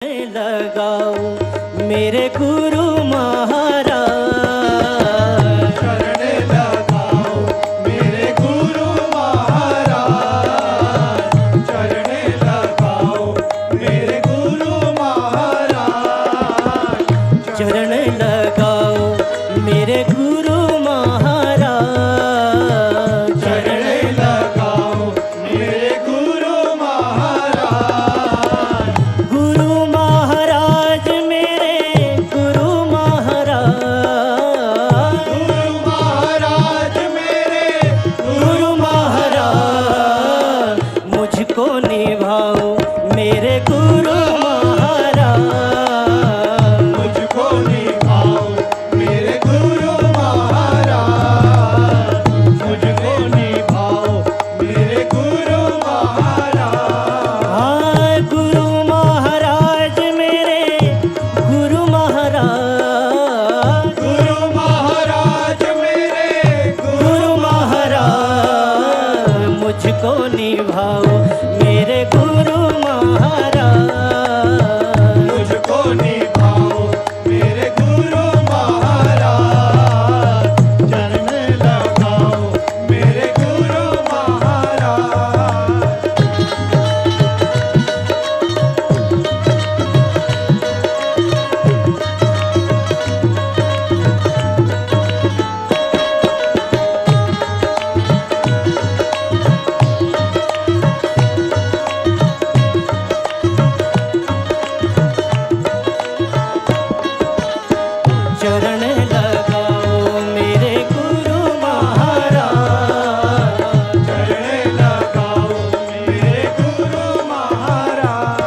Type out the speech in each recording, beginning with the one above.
लगाओ मेरे गुरु महाराज, चरण लगाओ मेरे गुरु महाराज, चरण लगाओ मेरे गुरु महाराज, चरण लगाओ मेरे गुरु महाराज, चरण लगाओ मेरे गुरु महाराज, गुरु महाराज मेरे गुरु महाराज, गुरु महाराज मेरे गुरु महाराज, मुझको निभाओ मेरे गुरु महाराज, मुझको निभाओ मेरे गुरु महाराज, मुझको निभाओ मेरे गुरु महाराज, हाँ गुरु महाराज मेरे गुरु महाराज, गुरु महाराज मेरे गुरु महाराज, मुझको निभाओ मेरे गुरु महाराज, मुझको निभाओ मेरे गुरु महाराज, चरण लगाओ मेरे गुरु महाराज। चरण लगाओ मेरे गुरु महाराज, चरण लगाओ मेरे गुरु महाराज।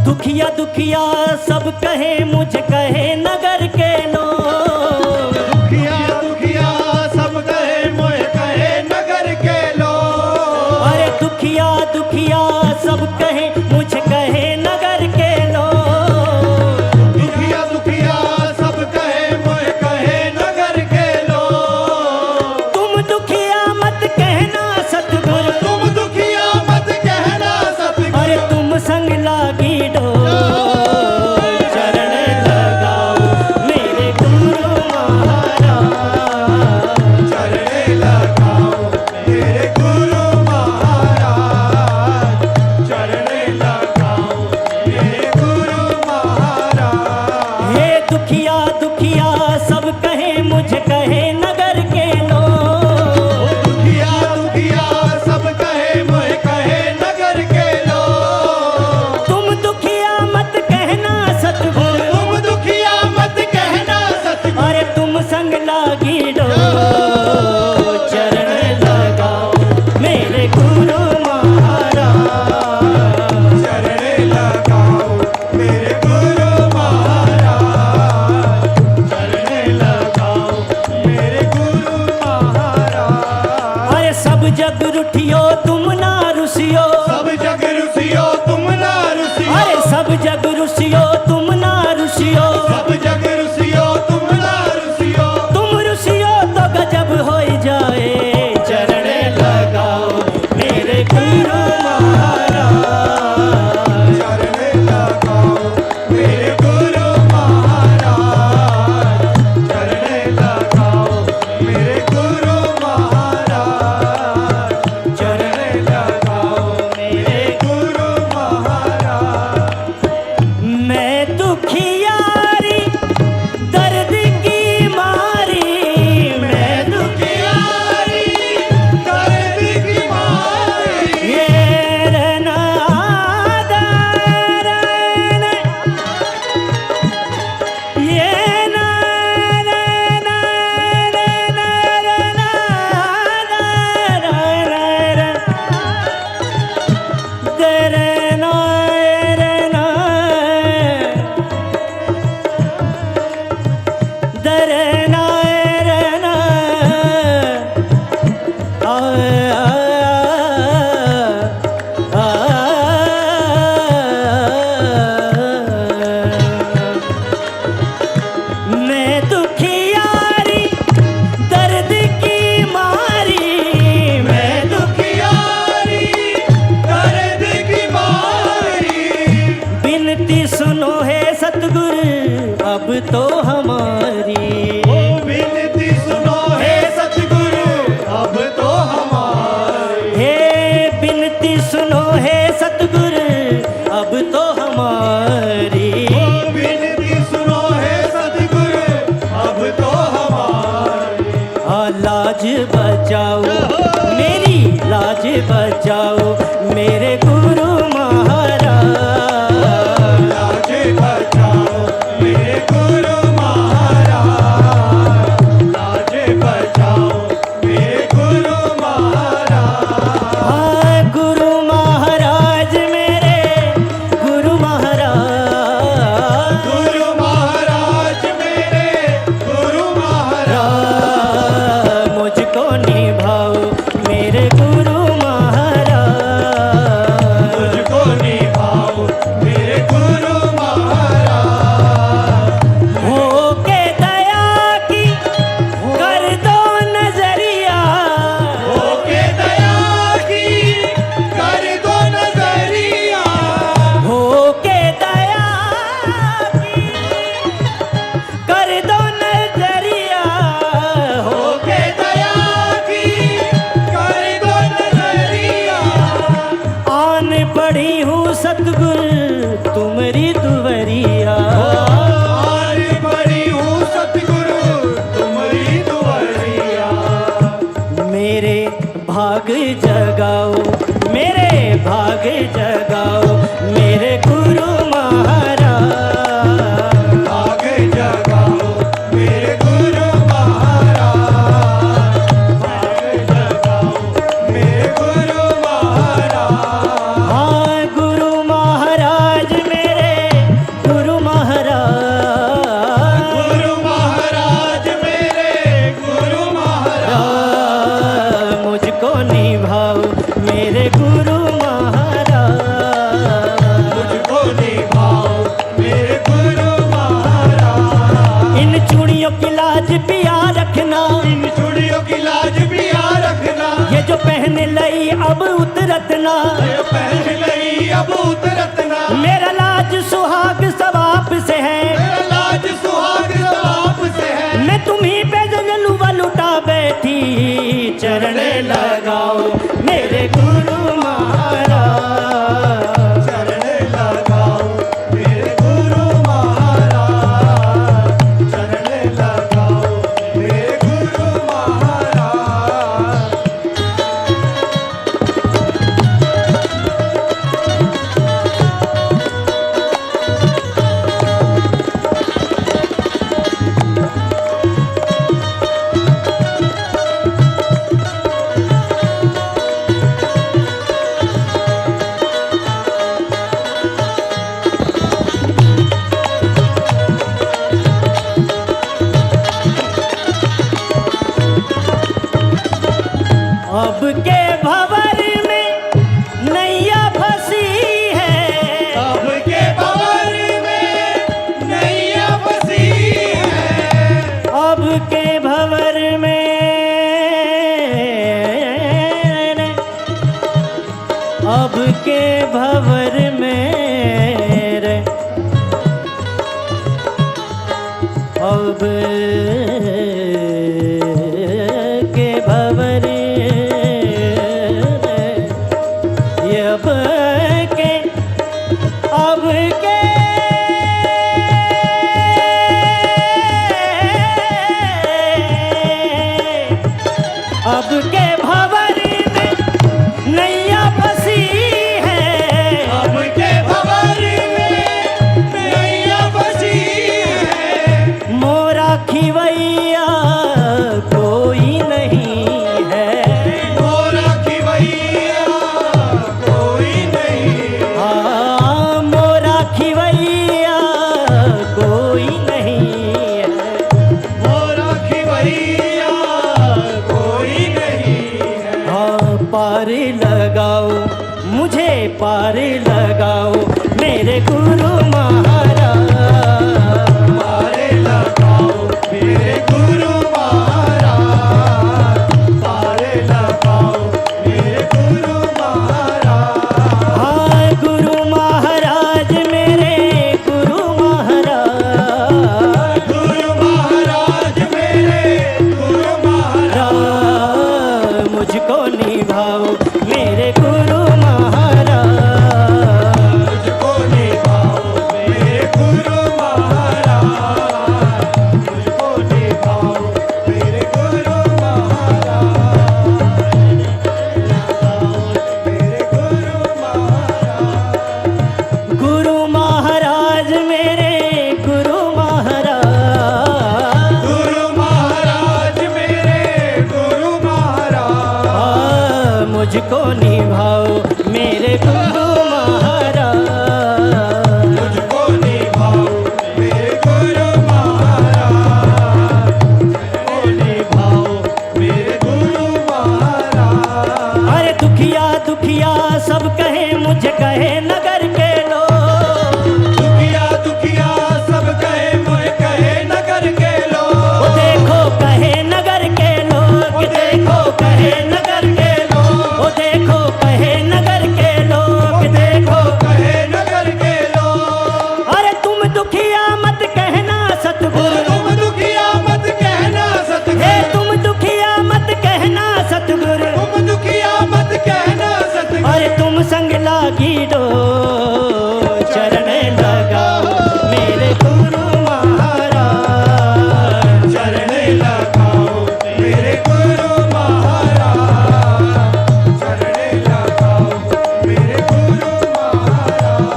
दुखिया दुखिया सब कहे मुझे कहे नगर के लोग, दुखिया दुखिया सब कहे मोए कहे नगर के लोग, अरे दुखिया दुखिया सब कहे मुझे कहे नगर के लोग, दुखिया दुखिया सब कहे मोए कहे नगर के लोग। तुम दुखिया मत कहना सतगुरु, तुम दुखिया मत कहना सतगुरु, अरे तुम संग लागी डोर, चरण लगाओ मेरे गुरु महाराज, चरण लगाओ मेरे गुरु महाराज, चरण लगाओ मेरे गुरु महाराज। हे दुखिया दुखिया सब कहे मुझे कहे नगर के लोग, दुखिया दुखिया सब कहे मोए कहे नगर के लोग। तुम दुखिया मत कहना सतगुरु, तुम दुखिया मत कहना सतगुरु, अरे तुम संग लागी डोर, चरण लगाओ मेरे गुरु महाराज, चरण लगाओ मेरे गुरु महाराज, चरण लगाओ मेरे गुरु महाराज। अरे सब जग रुठियो तुम ना रुसियो, सब जग रुसियो तुम ना रुसियो, अरे सब जग रुसियो तुम ना रुसियो, सब जग रुसियो तुम ना रुसियो, तुम रुसियो तो गजब हो जाए, चरण लगाओ मेरे गुरु महाराज, चरण लगाओ मेरे गुरु महाराज, चरण लगाओ मेरे गुरु महाराज, चरण लगाओ मेरे गुरु महाराज। मैं अब तो हमारी। ओ विनती सुनो हे सतगुरु अब तो हमारी। हे बिनती सुनो हे सतगुरु अब तो हमारी। ओ विनती सुनो हे सतगुरु अब तो हमारी। लाज बचाओ मेरी लाज बचाओ मेरे गुरु महाराज। लाज बचाओ मेरे गुरु महाराज। लाज बचाओ मेरे गुरु महाराज। हाँ गुरु महाराज मेरे गुरु महाराज। गुरु महाराज मेरे गुरु महाराज। मुझको निभाओ मेरे गुरु महाराज। मुझको निभाओ मेरे गुरु महाराज। हो के दया की कर दो नजरिया। होके दया की कर दो नजरिया। हो के दया की कर दो नजरिया। हो होके दया की कर दो नजरिया। आन पड़ी हूँ सतगुरु तुम्हारी दुवरिया। आन पड़ी हूँ सतगुरु तुम्हारी दुआरिया। मेरे भाग जगाओ मेरे भाग जगाओ मेरे गुरु महाराज। भाग जगाओ मेरे गुरु महाराज। भाग जगाओ मेरे गुरु महाराज। हाँ गुरु महाराज मेरे गुरु महाराज। गुरु महाराज मेरे गुरु महाराज। मुझको निभाओ मेरे गुरु महाराज। मुझको निभाओ मेरे गुरु महाराज। इन चूड़ियों की लाज पिया रखना। इन चूड़ियों की लाज भी आ रखना। ये जो पहन लई अब उतरत ना। ये पहन लई अब उतरत ना। मेरा लाज सुहाग सवाप से है। मेरा लाज सुहाग सवाप से है। मैं तुम्हीं पे जलुआ लुटा बैठी चरण लगाओ मेरे गुरु महाराज। चरण लगाओ मेरे गुरु महाराज। चरण लगाओ मेरे गुरु महाराज। अब के भंवर में नैया फंसी है। अब के भंवर में नैया फंसी है। अब के भंवर में अब के भंवर में रे अब के भंवर ये अब के अब के भंवर में नैया फंसी है। अब के भंवर में नैया फंसी है। मोरा खिवैया कोई नहीं है। मोरा खिवैया कोई नहीं। हाँ मोरा खिवैया कोई नहीं है। मोरा खिवैया कोई नहीं है। हाँ पार लगाओ मुझे पार लगाओ मेरे गुरु महाराज। मारे लगाओ मेरे गुरु महाराज। मारे लगाओ मेरे गुरु महाराज। हाँ गुरु महाराज मेरे गुरु महाराज। मुझको निभाओ मेरे गुरु महाराज, मुझको निभाओ मेरे गुरु महाराज। अरे दुखिया दुखिया सब कहे मुझे कहे नगर के लोग, दुखिया दुखिया सब कहे मुझे कहे नगर के लोग। वो देखो कहे नगर के लोग, देखो कहे नगर के लोग, वो देखो कहे नगर के लोग, देखो। कहे नगर के लोग। अरे तुम दुखिया मत कहना सतगुरु, तुम दुखिया मत कहना हे सतगुरु, तुम दुखिया मत कहना सतगुरु। तुम दुखिया मत कहना सतगुरु। अरे तुम संग लागी डो चरण लगाओ मेरे गुरु महाराज। चरण लगाओ मेरे गुरु महाराज, चरण लगाओ मेरे गुरु महाराज।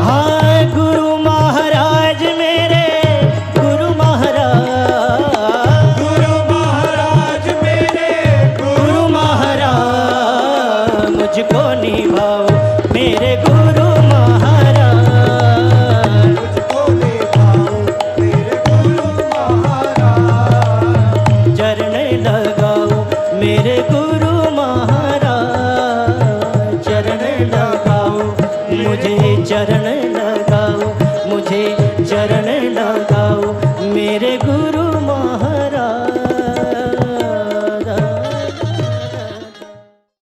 हाँ गुरु महाराज मेरे गुरु महाराज, गुरु महाराज मेरे गुरु महाराज मुझको निभाओ मेरे गुरु महाराज। मुझको निभाओ मेरे गुरु महाराज। चरण लगाओ मेरे गुरु महाराज। चरण लगाओ मुझे, चरण लगाओ मुझे, चरण लगाओ मेरे गुरु